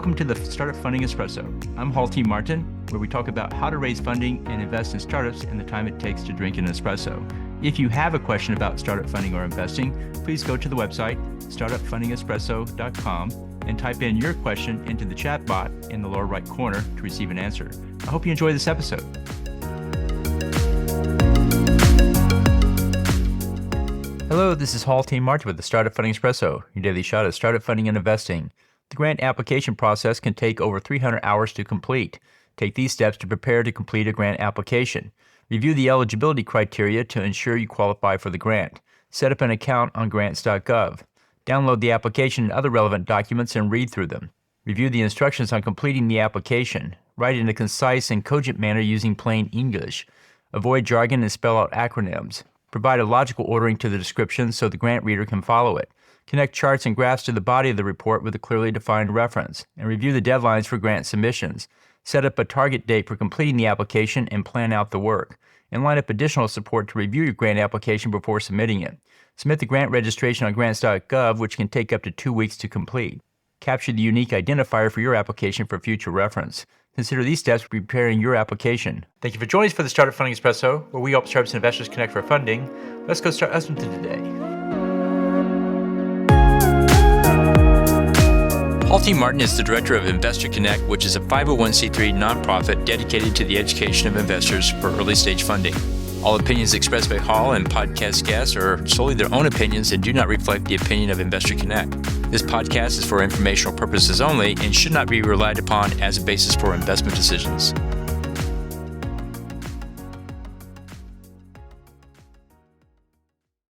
Welcome to the Startup Funding Espresso. I'm Hall T. Martin, where we talk about how to raise funding and invest in startups and the time it takes to drink an espresso. If you have a question about startup funding or investing, please go to the website, startupfundingespresso.com, and type in your question into the chat bot in the lower right corner to receive an answer. I hope you enjoy this episode. Hello, this is Hall T. Martin with the Startup Funding Espresso, your daily shot of startup funding and investing. The grant application process can take over 300 hours to complete. Take these steps to prepare to complete a grant application. Review the eligibility criteria to ensure you qualify for the grant. Set up an account on grants.gov. Download the application and other relevant documents and read through them. Review the instructions on completing the application. Write in a concise and cogent manner using plain English. Avoid jargon and spell out acronyms. Provide a logical ordering to the description so the grant reader can follow it. Connect charts and graphs to the body of the report with a clearly defined reference. And review the deadlines for grant submissions. Set up a target date for completing the application and plan out the work. And line up additional support to review your grant application before submitting it. Submit the grant registration on grants.gov, which can take up to 2 weeks to complete. Capture the unique identifier for your application for future reference. Consider these steps for preparing your application. Thank you for joining us for the Startup Funding Espresso, where we help startups and investors connect for funding. Let's go start something today. Hall T. Martin is the director of Investor Connect, which is a 501c3 nonprofit dedicated to the education of investors for early stage funding. All opinions expressed by Hall and podcast guests are solely their own opinions and do not reflect the opinion of Investor Connect. This podcast is for informational purposes only and should not be relied upon as a basis for investment decisions.